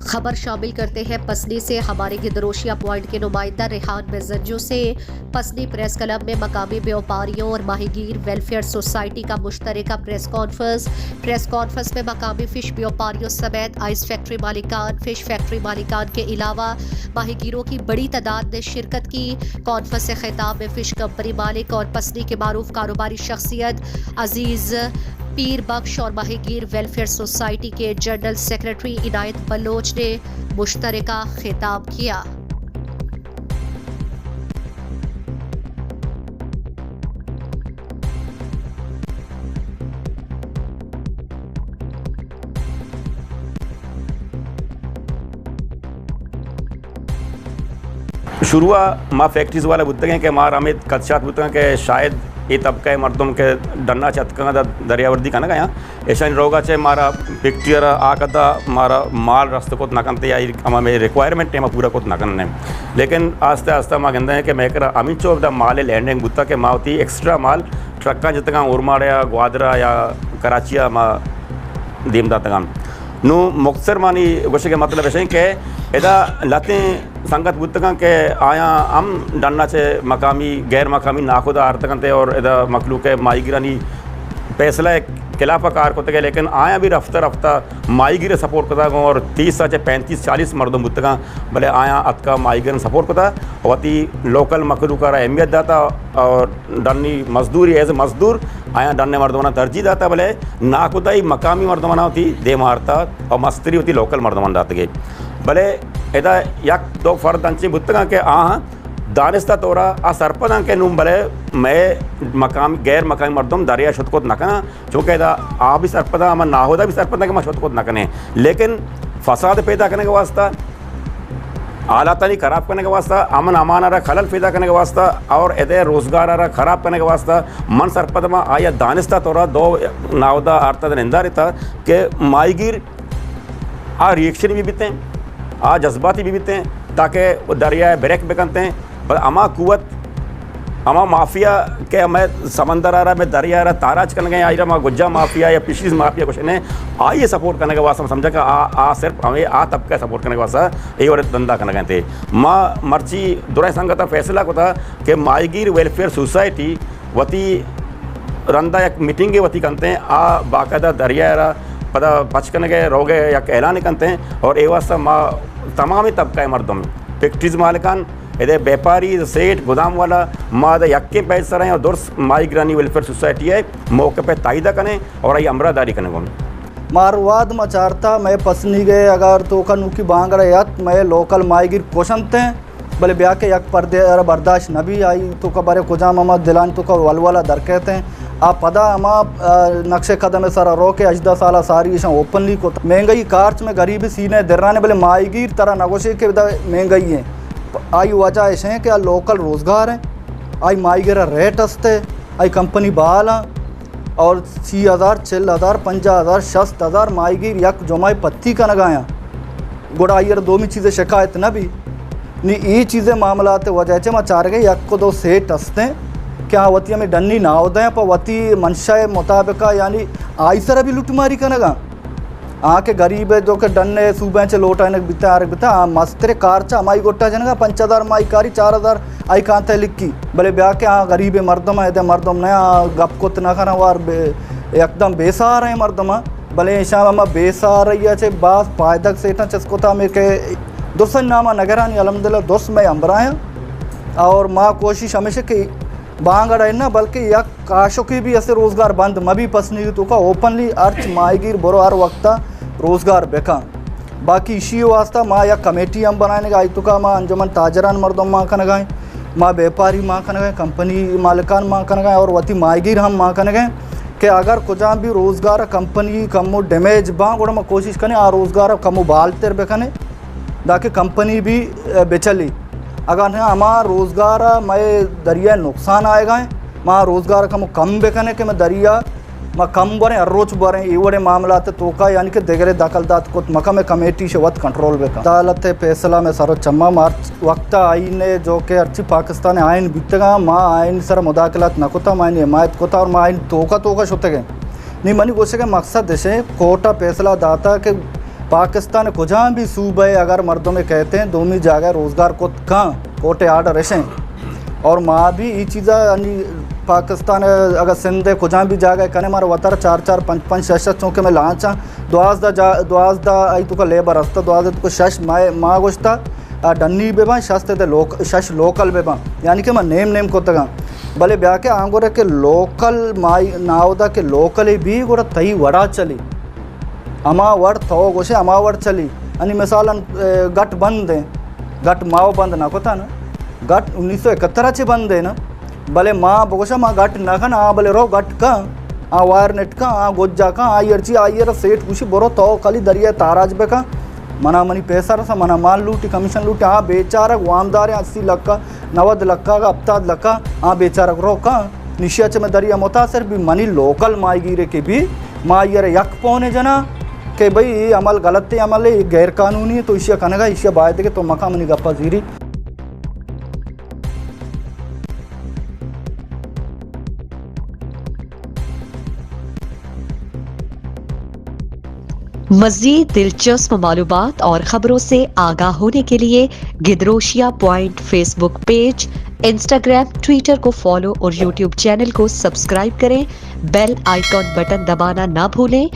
खबर शामिल करते हैं पसनी से। हमारे गिदरोशिया पॉइंट के नुमाइंदा रेहान मेजरजू से पसनी प्रेस क्लब में मकामी व्यापारियों और माहीगीर वेलफेयर सोसाइटी का मुश्तरका प्रेस कॉन्फ्रेंस में मकामी फिश व्यापारियों समेत आइस फैक्ट्री मालिकान, फिश फैक्ट्री मालिकान के अलावा माहीगीरों की बड़ी तादाद ने शिरकत की। कॉन्फ्रेंस से खिताब में फिश कंपनी मालिक और पसनी के मारूफ कारोबारी शख्सियत अजीज पीर बख्श और माहीगीर वेलफेयर सोसाइटी के जनरल सेक्रेटरी इनायत बलोच ने मुश्तरका खिताब किया। शुरुआ माँ फैक्ट्रीज वाला बुतगे के मार अमित कच्चात बुतगे के शायद ये तबका मर्दम के डन्ना चतका दरियावर्दी का ना गया ऐसा रोगा चे मारा पिक्चर आकता मारा माल रास्ते को नकनते या हमें रिक्वायरमेंट है पूरा को नकन लेकिन आस्ते आस्ते माँ कहते हैं कि मैं कर अमित चो माल लैंडिंग बुत्ता के माँ होती एक्स्ट्रा माल ट्रक्का जितना उर्माड़ या ग्वादरा या कराचिया माँ दीमदा तक नु मुख्तर मानी गोशे के मतलब ऐसे कि एदा लतें संगत बुतगा के आया हम डन्ना से मकामी गैर मकामी नाखुदा आर्तकनते और एदा मखलूक माईगिरानी फैसला खिलाफा कार को तक लेकिन आया भी रफ्ता रफ्ता माईगिर सपोर्ट करता और 30 से 35-40 मर्दों बुतगा भले आया अतका माईगिर सपोर्ट करता वती लोकल मखलूका अहमियत दाता और डन्नी मजदूरी एज मजदूर आया डन्ने मर्दमाना तरजीह दाता भले नाखुदाई मकामी मर्दमाना होती दे मारता और मस्तरी होती लोकल मर्दमान दात गए भले एदा यक दो फर्द अंची बुतगा के दानिस्ता तोरा आ सरपदा के नुम भले मैं मकाम गैर मकामी मर्दम दरिया शुतकोत नकना चूँकि आ भी सरपदा मैं नाहोदा भी सरपदा के मैं शुतकोत नकने लेकिन फसाद पैदा करने के वास्ता आलातानी ख़राब करने के वास्ता अमन अमान आ खलल पैदा करने के वास्ता और एदे रोज़गार आ ख़राब करने के वास्ता मन सरपद में आया दानिस्ता तोरा दो नावदा आर्ता निंदा रहता कि माईगिर आ रिएक्शन भी बीते आ जज्बाती भी बीते ताकि दरिया ब्रेक बेकनते हैं पर अमा कुवत अमा माफिया के मैं समंदर आ रहा मैं दरिया आ रहा ताराज करने गए आई रहा मैं गुज्जा माफिया या पिछली माफिया कुछ ने आइए सपोर्ट करने के वास्ते समझा कि आ सिर्फ हमें आ तबका सपोर्ट करने के वास्ते ये और धंधा करने गए थे माँ मर्ची दुरा संगत फैसला को था कि माईगीर वेलफेयर सोसाइटी वती रंदा एक मीटिंग के वती करते हैं आ बाकायदा दरिया रहा पता बच करने के रोगे या ऐलान करते हैं और ये वास्ता माँ तमाम ही तबका मर्दम फैक्ट्रीज मालिकान इधे व्यापारी सेठ गोदाम वाला माद यक्के पैसा रहे और दुर्स माईगिरानी वेलफेयर सोसाइटी है मौके पे ताइदा करें और आई अमरादारी करने को मारवाद मचारता मैं पसनी गए अगर तो का नुकी बांगड़ा यत मैं लोकल माईगिर कोशनते भले ब्याह के यक पर्दे बर्दाश्त न भी आई तो का बारे कुजा मामा दिलान तो का वलवाला दर कहते हैं आप पदा अमा नक्शे कदम सारा रो के अजदा साला सारी इशा ओपनली को महंगाई कार्च में गरीबी सीने दर्राने भले माईगिर तरह नगोशे के महंगाई है आई वजह ऐसे हैं कि लोकल रोज़गार है आई माईगिरा रेट हंसते आई कंपनी बहाल और 6000 4000 50,000 60,000 माईगिर यक जोमाई पत्ती का नगाया गुड़ा आइर दो में चीज़ें शिकायत न भी नहीं ये चीज़ें मामला वजह से मैं चार गए यक को दो सेठ हंसते क्या वती हमें डन्नी ना होते हैं पर वती मंशा मुताबिक यानी आई सर अभी लुटमारी का नगा आके गरीब है जो कि डन्ने सूबे से लोटा बिता बिता मस्तरे कारचा हमारी गोटा जनगा 5,000 माई कारी 4,000 आई कांते लिखी भले ब्याह के गरीब मर्दम है मर्दम नया गप को ना खाना वार एकदम बेसार है मर्दम भले शाम बेसार रही है बास पायदक सेठा चस्कोता में के दुसन नामा नगरानी अलहमदिल्ला दोस्त में अम्बराया और माँ कोशिश हमेशा की बांगड़ है ना बल्कि यक काशो की भी ऐसे रोज़गार बंद मभी पसनी तो का ओपनली अर्च माईगिर बरो हर वक्त रोज़गार बेका बाकी इसी वास्ता माँ या कमेटी हम बनाने का तो का माँ अंजुमन ताजरान मर्दों माँ कन गए माँ व्यापारी माँ कन गए कंपनी मालिकान माँ कन गए और वती माईगिर हम माँ कन गए कि अगर कुछ भी रोज़गार कंपनी कमो डैमेज बाँ गुड़ा में कोशिश करें आ रोज़गार कमो बालते बेकने ताकि कंपनी भी बेचली अगर हमारा रोज़गार मैं दरिया नुकसान आएगा माँ रोज़गार का कम बेकने के मैं दरिया मैं कम बरें अर्रोच बरें ये बड़े मामला तो का यानी कि देगरे दखलदात को मका में कमेटी से वत कंट्रोल बेका अदालत फैसला में सरो चम्मा मार्च वक्त आइन जो कि अर्ची पाकिस्तान आइन बीतगा माँ आइन सर मुदाखलत नकोता माँ हिमायत कोता और माँ आइन तोका शुते गए नहीं मनी कोशे के मकसद देशे कोर्टा फैसला दाता के पाकिस्तान को जहाँ भी सूबे अगर मर्दों में कहते हैं दोमी जगह रोज़गार को कहाँ कोटे आर्डर ऐसे और माँ भी ये चीज़ा पाकिस्तान अगर सिंध को जहाँ भी जगह कने मारा वतर 4-4 5-5 6 चौके में लाचा द्वाजदा आई तुका लेबर हस्ता द्वाजदा तुका शश माँ गोश्ता डन्नी बेबा शस्ते ते शश लोकल बेबा यानी कि मैं नेम को तगा भले ब्याह के आंगोरे के लोकल माई नावदा के लोकल भी गोरा तई वड़ा चली अमावड़ थो गोशे अमावड़ चली अनि मिसालन गट बंद है गट माओ बंद ना कोता ना गट 1971 बंद है ना भले माँ बोशा माँ गट ना खा ना भले रो गट का वायर नेट का गोज्जा का आयरची आयर सेठ कुछ बोरो तो खाली दरिया ताराज बे का मना मनी पैसा रसा मना माल लूटी कमीशन लूटी बेचारा वामदार 80 लाख का 90 लाख का हफ्ता लाख का बेचारा रो का निशियाच में दरिया मुतासर भी मनी लोकल माई गिरे के भी माँ यार यक पौने जना कि भाई अमल गलत है अमल है गैर कानूनी है तो इशिया कनेगा इशिया बायद के तो मका मनी गप्पा जीरी मज़ीद दिलचस्प मालूमात और ख़बरों से आगाह होने के लिए Gedrosia point Facebook page, Instagram, Twitter को फॉलो और यूट्यूब चैनल को सब्सक्राइब करें। बेल आइकॉन बटन दबाना ना भूलें